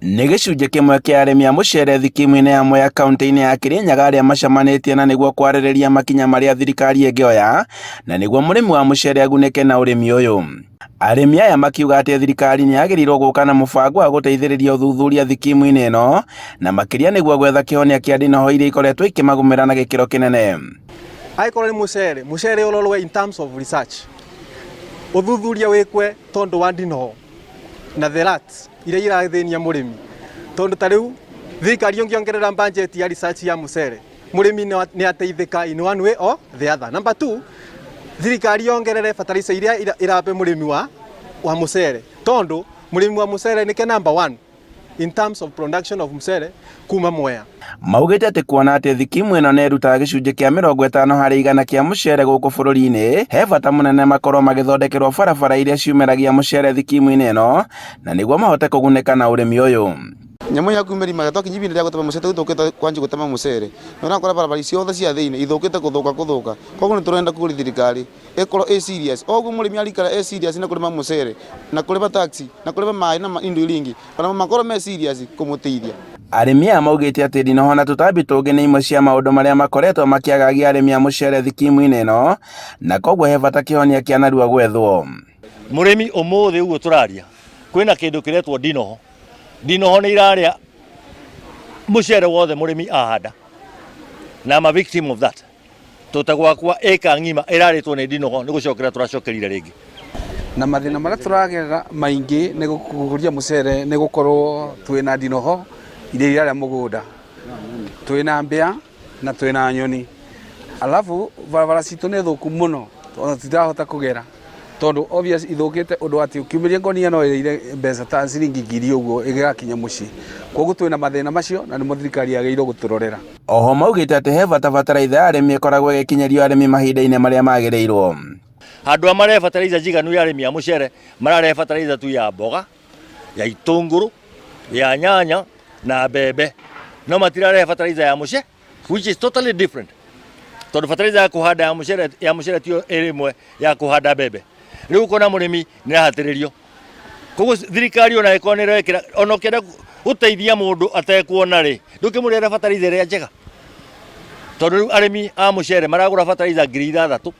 Nĩ gĩcunjĩ kĩmwe kĩa arĩmi a mũcere thikimu-inĩ ya Mwea kaunti-inĩ ya Kirinyaga arĩa macamanĩtie na nĩguo kwarĩrĩria makinya marĩa thirikari ĩngĩoya na nĩguo mũrĩmi wa mũcere agunĩke na ũrĩmi ũyũ. Arĩmi aya makiuga atĩ thirikari nĩ yagĩrĩirwo gũka na mũbango wa gũteithĩrĩria ũthuthuria thikimu-inĩ ĩno na makĩria nĩguo gwetha kĩhonia kĩa ndinoho iria ikoretwo ikĩmagũmĩra na gĩkĩro kĩnene. Aĩkorwo nĩ mũcere ũrorwe in terms of research, ũthuthuria wĩkwe tondũ wa ndinoho na the rats iria irathĩnia mũrĩmi, tondũ ta rĩu thirikari ĩngĩongerera budget ya research ya mũcere, mũrĩmi nĩ ateithĩka in one way or the other. Number two, thirikari yongerere fertilizer iria irape mũrĩmi wa mũcere, tondũ mũrĩmi wa mũcere nĩke number one in terms of production of mũcere kuma Mwea. Maugĩte atĩ kuona atĩ thikimu ĩno nĩ ĩrutaga gĩcunjĩ kĩa 50 harĩ 100 kĩa mũcere gũkũ bũrũri-inĩ, he bata mũnene makorwo magĩthondekerwo barabara iria ciumeragia mũcere thikimu-inĩ ĩno na nĩguo mahote kũgunĩka na ũrĩmi ũyũ. Nyamũ ya kumerima gatoki nyibindi rĩa gũtema mũcere gũthũkĩte kwanjia gũtema mũcere. Na ũrakora barabara icio cia thĩinĩ ithũkĩte kũthũka. Koguo nĩ tũrenda kũrĩ thirikari ĩkorwo serious. Oguo mũrĩmi arikara serious na kũrĩma mũcere na kũrĩma taxi na kũrĩma maĩ na indo iringi. Ona makorwo serious kũmũteithia. Arĩmi aya maugĩte atĩ ndinoho na tũtambi tũngĩ nĩ imwe cia maũndũ marĩa makoretwo makĩagagia arĩmi a mũcere thikimu-inĩ ĩno na koguo he bata kĩhonia kĩa narua gwethwo. Mũrĩmi ũmũthĩ ũguo tũraria kwĩna kĩndũ kĩretwo ndinoho. Ndinoho nĩ irarĩa mũcere wothe mũrĩmi ahanda na I'm a victim of that. Tũtagwakwa eka ng'ima ĩrarĩtwo nĩ ndinoho nĩ gũcokera tũracokerire rĩngĩ. Na mathĩna marĩa tũragerera maingĩ nĩ gũkũria mũcere nĩ gũkorwo twĩna ndinoho iria irarĩa mũgũnda, twĩna mbĩa na twĩna nyoni. Alafu barabara citũ nĩ thũku mũno tondũ titirahota kũgera, tondũ obvious ithũkĩte ũndũ atĩ ũkiumĩria ngũnia no ĩrĩire mbeca ta ciringi 1000 ũguo ĩgĩgakinya mũciĩ. Koguo twĩna mathĩna macio na nĩmo thirikari yagĩrĩirwo gũtũrorera. Oho maugĩte atĩ he bata bataraitha ya arĩmi ĩkoragwo ĩgĩkinyerio arĩmi mahinda-inĩ marĩa magĩrĩirwo. Handũ amare fertilizer njiganu ya arĩmi a mũcere marare fertilizer tu ya mboga, ya itũngũrũ, ya nyanya na mbembe. No matirare fertilizer ya mũcere, which is totally different. Tondũ fertilizer ya kũhanda ya mũcere tiyo ĩrĩmwe ya kũhanda mbembe. Rĩu kona mũrĩmi nĩ rahatĩrĩrio. Koguo thirikari ona ĩkorwo nĩ ĩrekĩra ona ũkĩenda gũteithia mũndũ atekuona rĩ, ndũkĩmũrĩre fertilizer ĩrĩa njega. Tondũ rĩu arĩmi a mũcere maragũra fertilizer 6000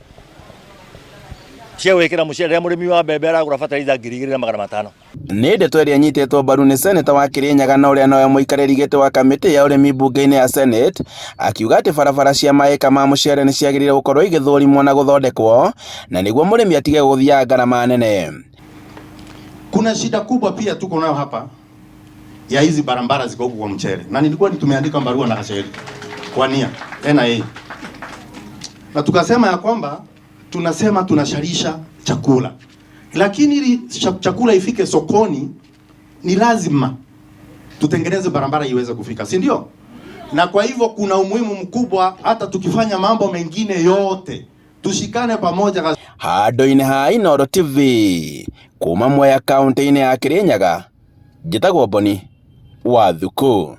cia gwĩkĩra mũcere, rĩrĩa mũrĩmi wa mbembe aragũra fertilizer 2500. Nĩ ndeto ĩrĩa nyitĩtwo mbaru nĩ seneta wa Kirinyaga na ũrĩa nowe mũikarĩri gĩtĩ wa kamĩtĩ ya ũrĩmi mbunge-inĩ ya Senate, akiuga atĩ barabara cia maĩka ma mũcere nĩ ciagĩrĩire gũkorwo igĩthũrimwo na gũthondekwo na nĩguo mũrĩmi atige gũthiaga gharama nene. Kuna shida kubwa pia tuko nayo hapa ya hizi barabara ziko huko kwa mchele, na nilikuwa tumeandika barua na Kasheri kwa nia NIA, na tukasema ya kwamba tunasema tunashalisha chakula, lakini ili chakula ifike sokoni ni lazima tutengeneze barabara iweze kufika, si ndio? Na kwa hivyo kuna umuhimu mkubwa hata tukifanya mambo mengine yote tushikane pamoja. Handũ-inĩ ha Inooro TV kuma Mwea kaunti-inĩ ya Kirinyaga, njĩtagwo Boni Wathuku.